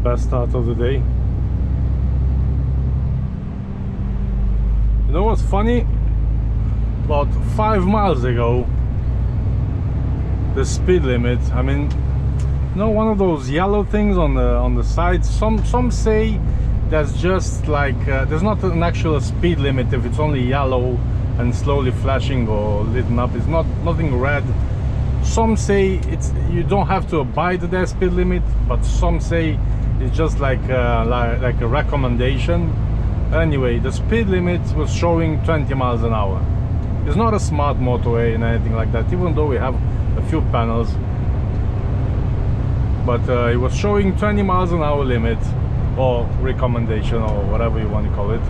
best start of the day. You know what's funny? About 5 miles ago, the speed limit, I mean, you know, one of those yellow things on the side, some say that's just like there's not an actual speed limit if it's only yellow and slowly flashing or lit up. It's nothing red. Some say it's, you don't have to abide the speed limit, but some say it's just like a recommendation. Anyway, the speed limit was showing 20 miles an hour. It's not a smart motorway and anything like that, even though we have a few panels. But it was showing 20 miles an hour limit, or recommendation, or whatever you want to call it.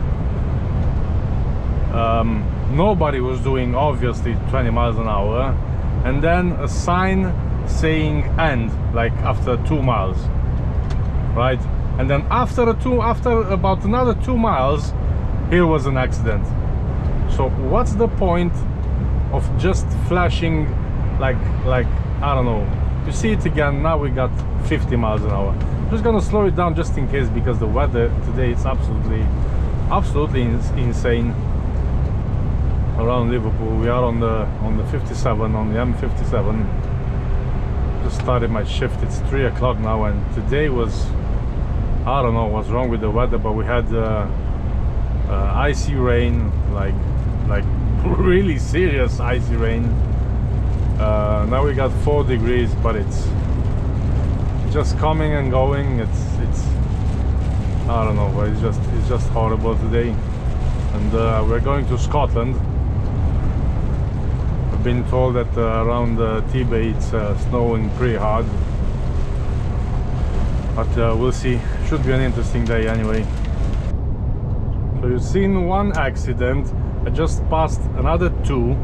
Nobody was doing, obviously, 20 miles an hour. And then a sign saying end, like after 2 miles, right? And then after about another 2 miles, here was an accident. So what's the point of just flashing like I don't know? You see it again. Now we got 50 miles an hour. I'm just gonna slow it down just in case, because the weather today is absolutely insane around Liverpool. We are on the 57, on the M57. Just started my shift. It's 3 o'clock now, and today was, I don't know what's wrong with the weather, but we had icy rain, like really serious icy rain. Now we got 4 degrees, but it's just coming and going. It's I don't know, but it's just horrible today. And we're going to Scotland. I've been told that around Tibet it's snowing pretty hard, but we'll see. Should be an interesting day anyway. So you've seen one accident. I just passed another 2,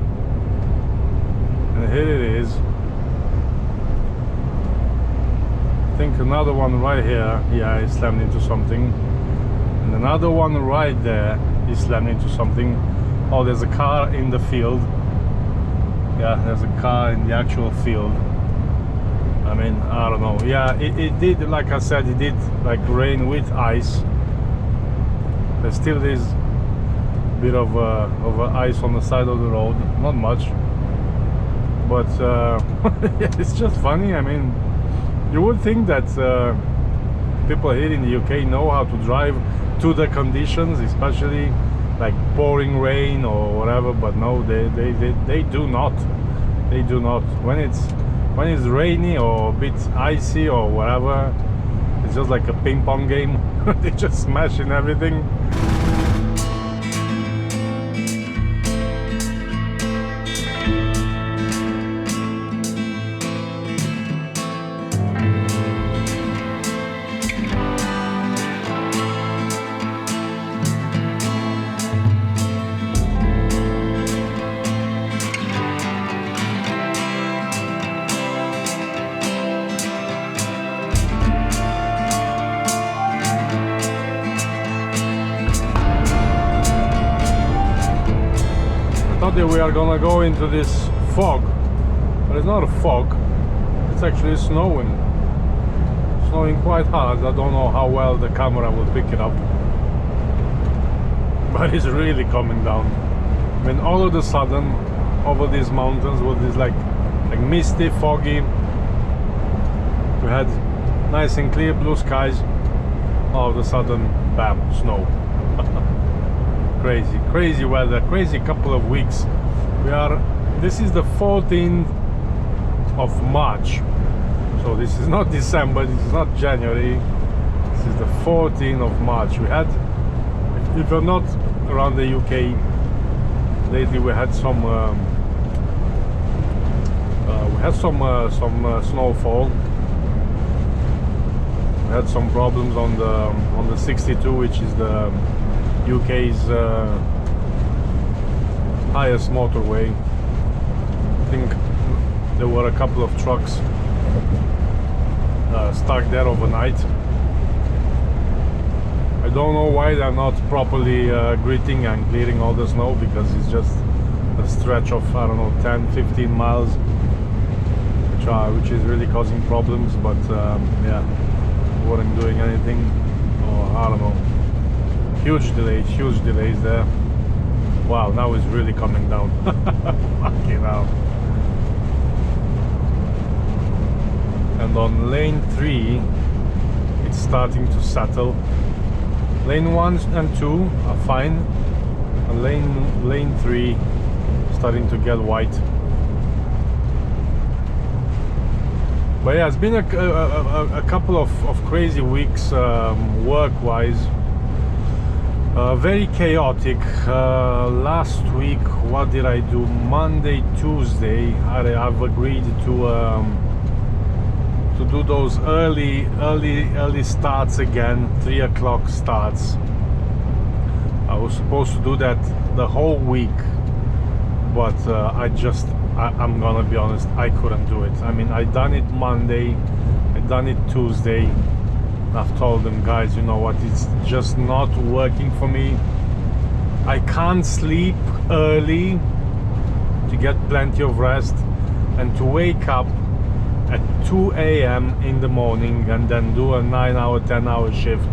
and here it is. I think another one right here. Yeah, he slammed into something, and another one right there. He slammed into something. Oh, there's a car in the field. Yeah, there's a car in the actual field. I mean, I don't know. Yeah, it did, like I said, it did like rain with ice. There still is a bit of ice on the side of the road. Not much, but it's just funny. I mean, you would think that people here in the UK know how to drive to the conditions, especially like pouring rain or whatever, but no, they do not. They do not. When it's rainy or a bit icy or whatever, it's just like a ping pong game. They just smashing everything. That we are gonna go into this fog, but it's not a fog, it's actually snowing quite hard. I don't know how well the camera will pick it up, but it's really coming down. I mean, all of a sudden over these mountains with this like misty, foggy, we had nice and clear blue skies. All of a sudden, bam, snow. Crazy weather, crazy couple of weeks. This is the 14th of March, so this is not December, this is not January, this is the 14th of March. We had, if you're not around the UK lately, we had some snowfall. We had some problems on the 62, which is the UK's highest motorway. I think there were a couple of trucks stuck there overnight. I don't know why they're not properly gritting and clearing all the snow, because it's just a stretch of, I don't know, 10-15 miles, which is really causing problems. But yeah, weren't doing anything, or I don't know. Huge delays there. Wow, now it's really coming down. Fucking hell. And on lane 3 it's starting to settle. Lane 1 and 2 are fine, and lane 3 starting to get white. But yeah, it's been a couple of crazy weeks work-wise. Very chaotic. Last week, what did I do? Monday, Tuesday, I've agreed to do those early starts again, 3 o'clock starts. I was supposed to do that the whole week, but I'm gonna be honest, I couldn't do it. I mean, I done it Monday, I done it Tuesday. I've told them, guys, you know what, it's just not working for me. I can't sleep early to get plenty of rest, and to wake up at 2 a.m. in the morning and then do a 9-hour, 10-hour shift,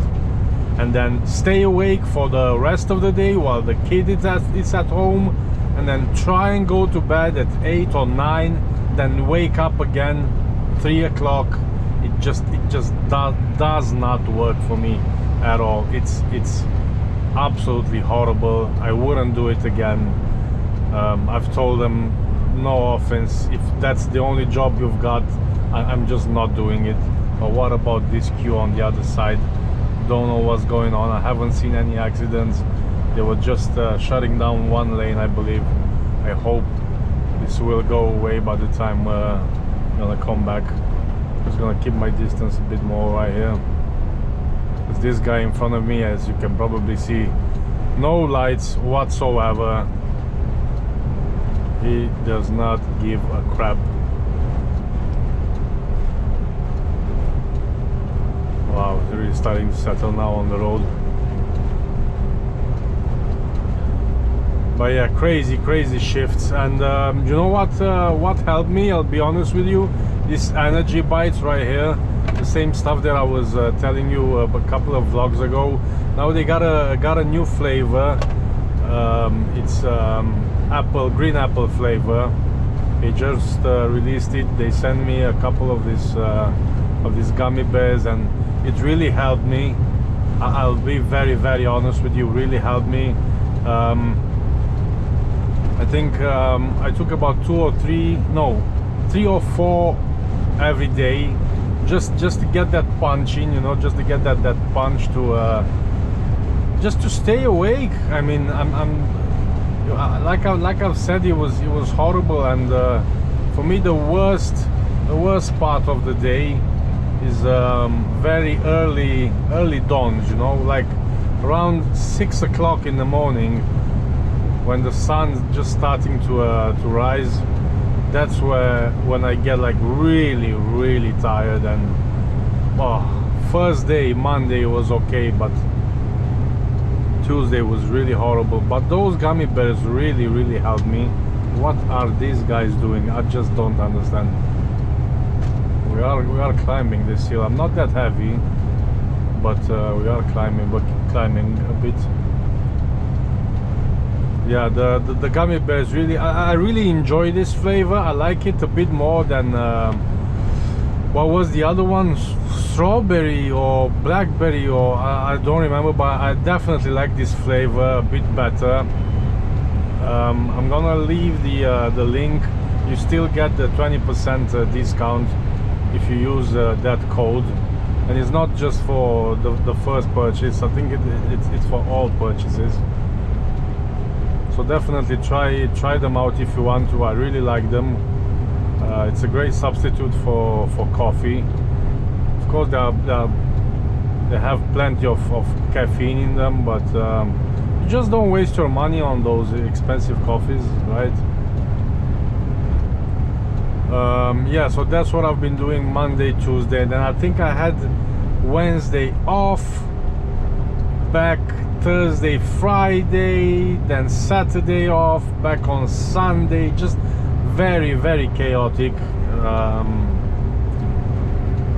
and then stay awake for the rest of the day while the kid is at home, and then try and go to bed at 8 or 9, then wake up again 3 o'clock. It just does not work for me at all. It's absolutely horrible. I wouldn't do it again. I've told them, no offense, if that's the only job you've got, I'm just not doing it. But what about this queue on the other side? Don't know what's going on. I haven't seen any accidents. They were just shutting down one lane, I believe. I hope this will go away by the time I'm gonna come back. Just gonna keep my distance a bit more right here. Because this guy in front of me, as you can probably see, no lights whatsoever. He does not give a crap. Wow, it's really starting to settle now on the road. But yeah, crazy shifts. And you know what helped me, I'll be honest with you, this energy bites right here, the same stuff that I was telling you a couple of vlogs ago. Now they got a new flavor. It's green apple flavor. They just released it. They sent me a couple of these gummy bears, and it really helped me. I'll be very honest with you, really helped me. I think I took about 3 or 4 every day, just to get that punch in, you know, just to get that punch to just to stay awake. I mean, like I've said, it was horrible, and for me the worst part of the day is very early dawns, you know, like around 6 o'clock in the morning, when the sun's just starting to rise. That's when I get like really tired. And first day, Monday, was okay, but Tuesday was really horrible. But those gummy bears really helped me. What are these guys doing? I just don't understand. We are climbing this hill. I'm not that heavy, but we are climbing a bit. Yeah, the gummy bears really, I really enjoy this flavor. I like it a bit more than what was the other one, strawberry or blackberry, or I don't remember, but I definitely like this flavor a bit better. I'm gonna leave the link. You still get the 20% discount if you use that code, and it's not just for the first purchase. I think it's for all purchases. So definitely try them out if you want to. I really like them. It's a great substitute for coffee. Of course, they have plenty of caffeine in them, but you just don't waste your money on those expensive coffees, right? Yeah, so that's what I've been doing Monday, Tuesday, then I think I had Wednesday off, back Thursday, Friday, then Saturday off, back on Sunday. Just very chaotic.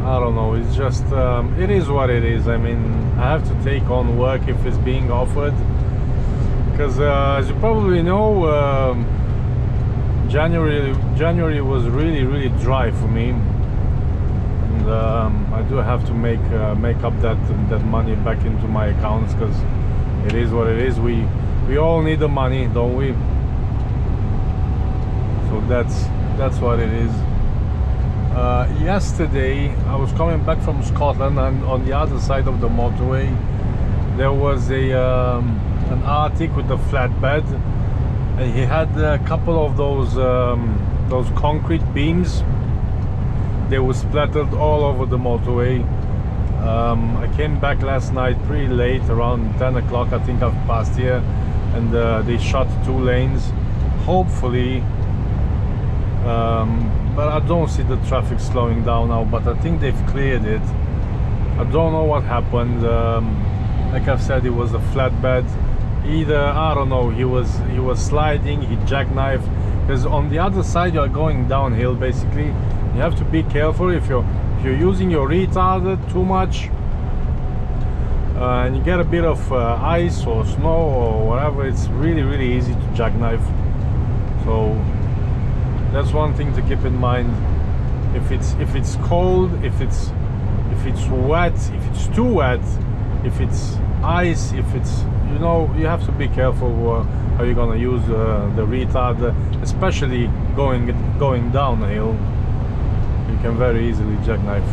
I don't know, it's just it is what it is. I mean, I have to take on work if it's being offered, because as you probably know, January was really dry for me, and I do have to make up that money back into my accounts, because it is what it is. We all need the money, don't we? So that's what it is. Yesterday I was coming back from Scotland, and on the other side of the motorway there was an Arctic with a flatbed, and he had a couple of those concrete beams. They were splattered all over the motorway. I came back last night pretty late, around 10 o'clock I think I've passed here, and they shut 2 lanes, hopefully. But I don't see the traffic slowing down now, but I think they've cleared it. I don't know what happened. Like I've said, it was a flatbed. Either, I don't know, he was sliding, he jackknifed, because on the other side you're going downhill basically. You have to be careful if you're using your retarder too much, and you get a bit of ice or snow or whatever, it's really easy to jackknife. So that's one thing to keep in mind. If it's cold, if it's wet, if it's too wet, if it's ice, if it's, you know, you have to be careful how you're gonna use the retarder, especially going downhill. You can very easily jackknife.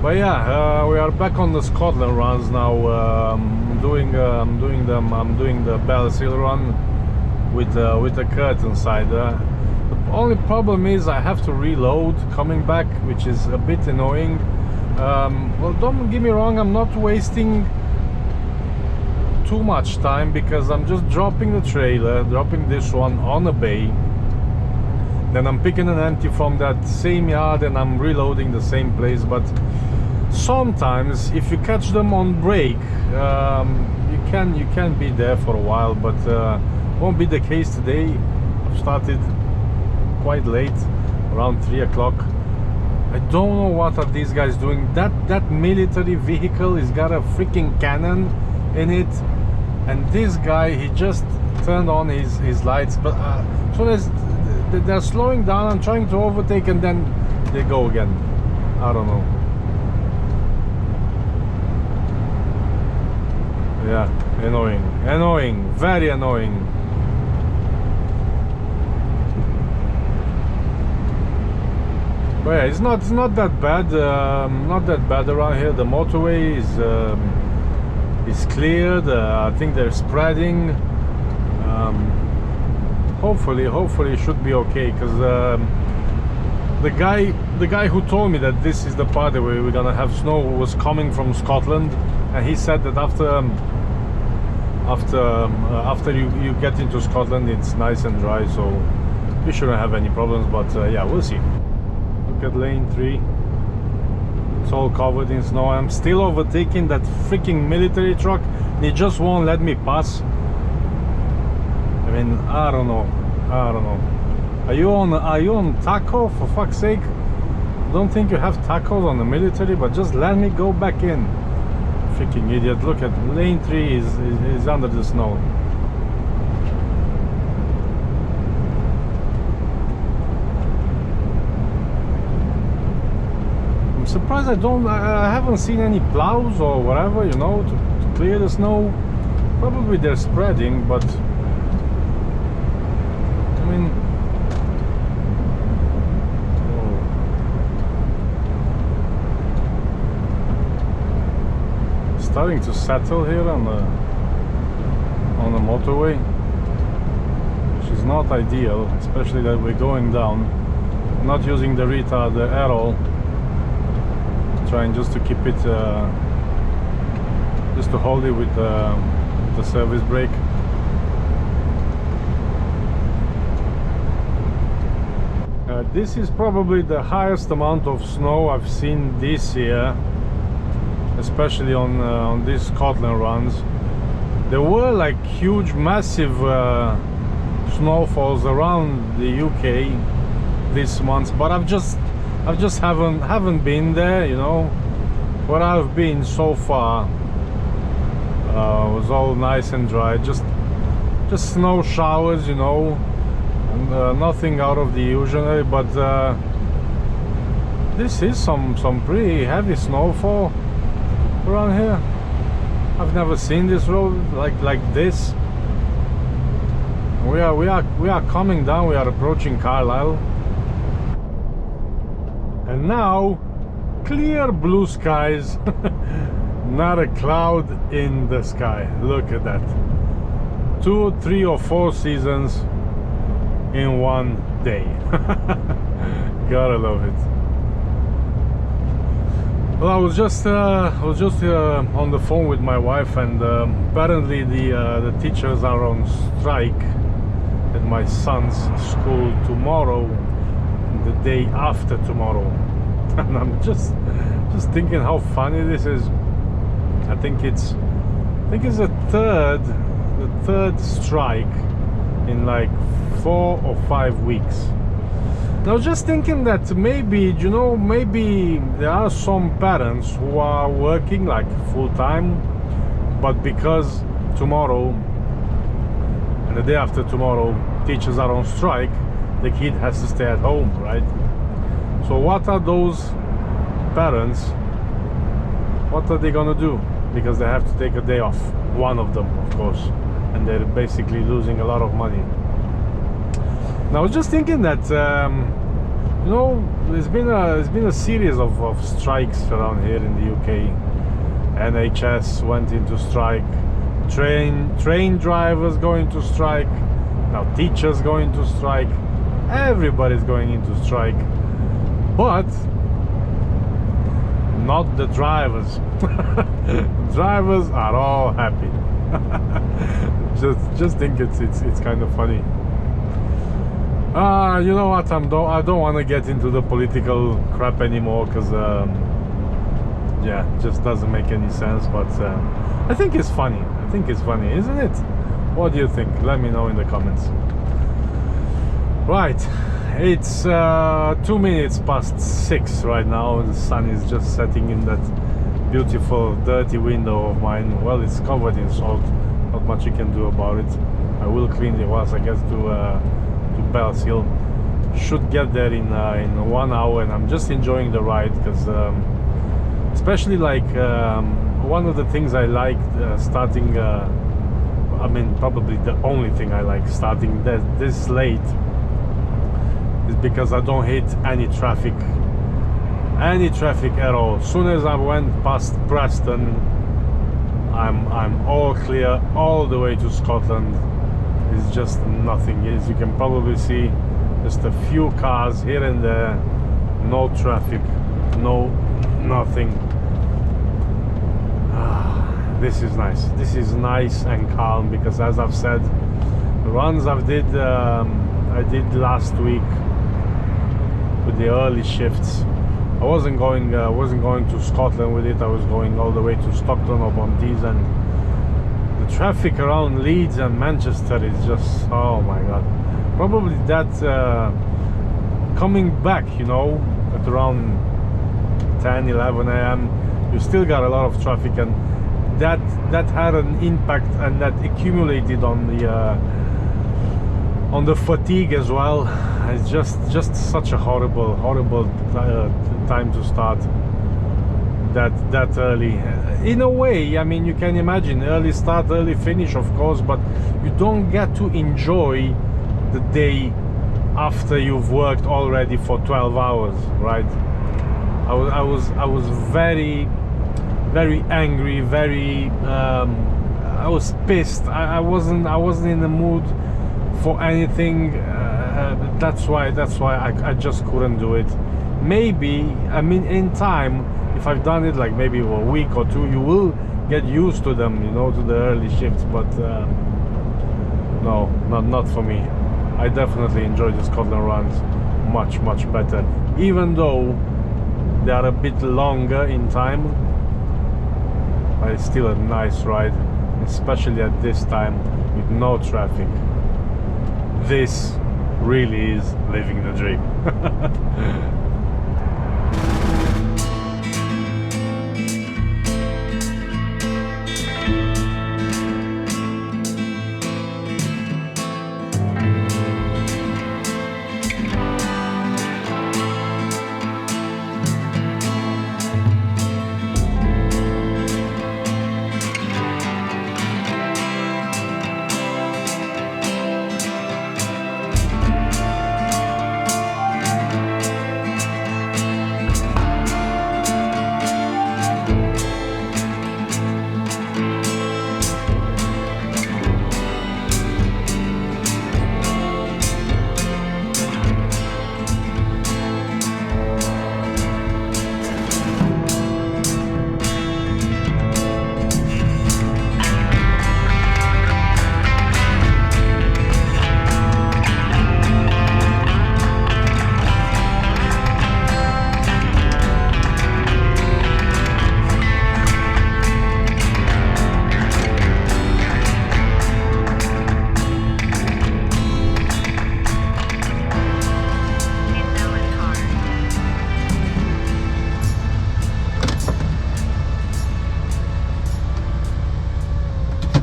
But yeah, we are back on the Scotland runs now. I'm doing the Bellshill run with a curtain side. The only problem is I have to reload coming back, which is a bit annoying. Well, don't get me wrong, I'm not wasting too much time, because I'm just dropping the trailer, dropping this one on a bay, then I'm picking an empty from that same yard and I'm reloading the same place. But sometimes if you catch them on break, you can be there for a while, but won't be the case today. I've started quite late, around 3 o'clock. I don't know what are these guys doing. That military vehicle has got a freaking cannon in it, and this guy, he just turned on his lights, but so they're slowing down. I'm trying to overtake, and then they go again. I don't know. Yeah, annoying, very annoying. But yeah, it's not that bad. Not that bad around here. The motorway is cleared. I think they're spreading. Hopefully it should be okay, because the guy who told me that this is the part where we're gonna have snow was coming from Scotland, and he said that after you get into Scotland, it's nice and dry, so you shouldn't have any problems. But yeah, we'll see. Look at lane 3. It's all covered in snow. I'm still overtaking that freaking military truck. They just won't let me pass. I mean, I don't know. Are you on taco, for fuck's sake? Don't think you have tacos on the military, but just let me go back in. Freaking idiot. Look at lane 3 is under the snow. I'm surprised I haven't seen any plows or whatever, you know, to clear the snow. Probably they're spreading, but I mean, starting to settle here on the motorway, which is not ideal, especially that we're going down. I'm not using the retarder at all, trying just to keep it, just to hold it with the service brake. This is probably the highest amount of snow I've seen this year, especially on these Scotland runs. There were like huge, massive snowfalls around the UK, this month, but I've just haven't been there, you know. Where I've been so far was all nice and dry, just snow showers, you know, and nothing out of the ordinary. But this is some pretty heavy snowfall around here. I've never seen this road like this. We are coming down. We are approaching Carlisle, and now clear blue skies. Not a cloud in the sky. Look at that. 2, 3 or 4 seasons in one day. Gotta love it. Well, I was just on the phone with my wife, and apparently the teachers are on strike at my son's school tomorrow, the day after tomorrow. And I'm just thinking how funny this is. I think it's the third strike in like 4 or 5 weeks. Now, just thinking that maybe, you know, maybe there are some parents who are working like full-time, but because tomorrow and the day after tomorrow teachers are on strike, the kid has to stay at home, right? So what are those parents, what are they gonna do? Because they have to take a day off, one of them of course, and they're basically losing a lot of money. Now, I was just thinking that you know, there's been a series of strikes around here in the UK. NHS went into strike, train drivers going to strike, now teachers going to strike, everybody's going into strike, but not the drivers. Drivers are all happy. just think it's kind of funny. You know what, I don't want to get into the political crap anymore, because yeah, it just doesn't make any sense. But I think it's funny. I think it's funny, isn't it? What do you think? Let me know in the comments. Right, it's 2 minutes past 6 right now. The sun is just setting in that beautiful dirty window of mine. Well, it's covered in salt, not much you can do about it. I will clean it once I get to Bells Hill. Should get there in 1 hour, and I'm just enjoying the ride, because especially like one of the things I like starting I mean, probably the only thing I like starting this late is because I don't hit any traffic at all. As soon as I went past Preston, I'm all clear all the way to Scotland. It's just nothing. As you can probably see, just a few cars here and there, no traffic, nothing. This is nice. This is nice and calm, because as I've said, the runs I did last week with the early shifts, I wasn't going to Scotland with it. I was going all the way to Stockton-upon-Tees, and the traffic around Leeds and Manchester is just, oh my god. Probably that coming back, you know, at around 10-11 a.m. you still got a lot of traffic, and that had an impact, and that accumulated on the fatigue as well. It's just such a horrible time to start that early. In a way, I mean, you can imagine early start, early finish, of course, but you don't get to enjoy the day after you've worked already for 12 hours, right? I was very angry, I was pissed. I wasn't in the mood for anything. That's why I just couldn't do it. Maybe, I mean, in time, if I've done it like maybe a week or two, you will get used to them, you know, to the early shifts. But no, not for me. I definitely enjoy the Scotland runs much better, even though they are a bit longer in time. But it's still a nice ride, especially at this time with no traffic. This really is living the dream.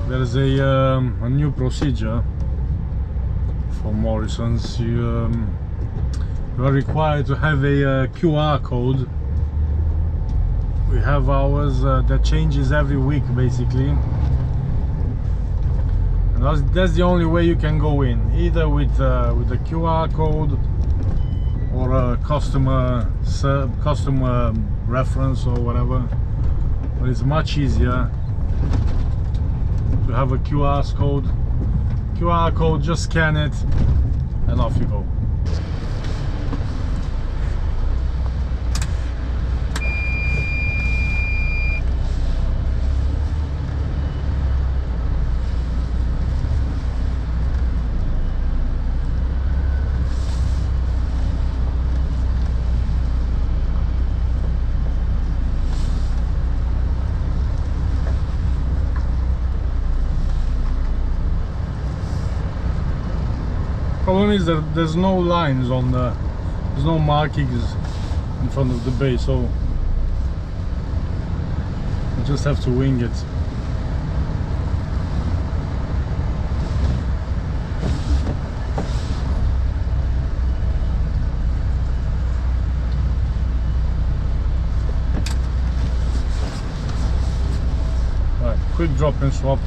There's a new procedure for Morrison's. You are required to have a QR code. We have ours that changes every week basically, and that's the only way you can go in, either with a QR code or a customer reference or whatever. But it's much easier to have a QR code, just scan it and off you go. Problem is that there's no lines on there's no markings in front of the bay, so you just have to wing it. Right, quick drop and swap.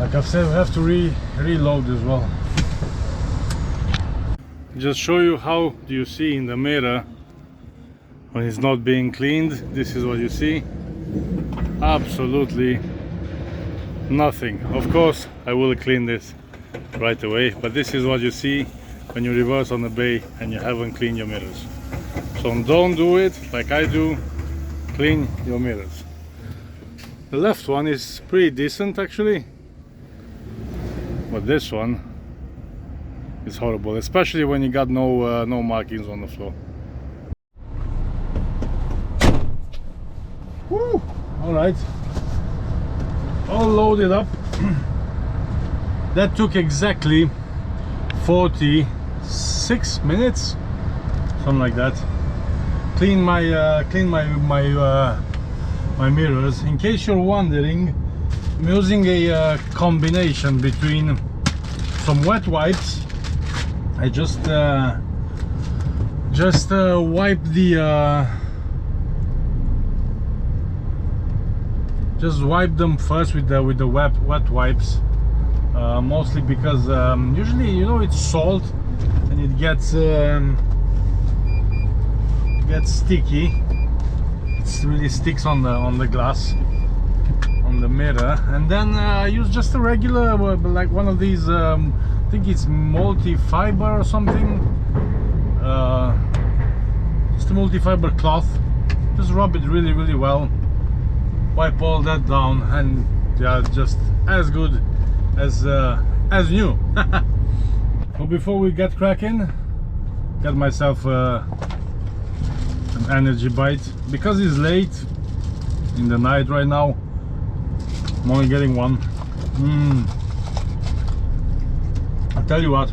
Like I've said, we have to reload as well. Just show you how do you see in the mirror when it's not being cleaned. This is what you see. Absolutely nothing. Of course I will clean this right away, but this is what you see when you reverse on the bay and you haven't cleaned your mirrors. So don't do it like I do. Clean your mirrors. The left one is pretty decent actually, but this one is horrible, especially when you got no markings on the floor. Woo! All right, all loaded up. That took exactly 46 minutes, something like that. Clean my my mirrors. In case you're wondering, I'm using a combination between some wet wipes. I just wipe the just wipe them first with the wet wipes, mostly because usually, you know, it's salt and it gets sticky. It really sticks on the glass, on the mirror. And then I use just a regular, like one of these, I think it's multi-fiber or something, just a multi-fiber cloth. Just rub it really well, wipe all that down, and yeah, just as good as new. So before we get cracking, got myself an energy bite. Because it's late in the night right now, I'm only getting one. tell you what,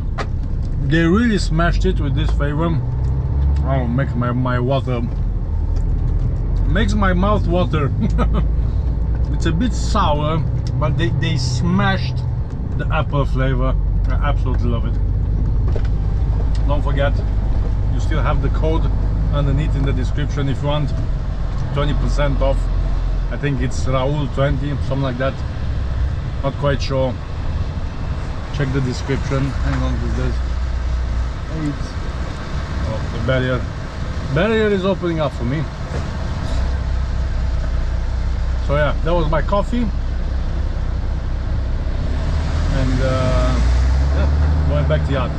they really smashed it with this flavor. Oh, makes my water, makes my mouth water. It's a bit sour, but they smashed the apple flavor. I absolutely love it. Don't forget, you still have the code underneath in the description if you want 20% off. I think it's Raul 20, something like that, not quite sure. Check the description. Hang on with this. Oh, the barrier is opening up for me. So yeah, that was my coffee, and yeah, going back to the yard.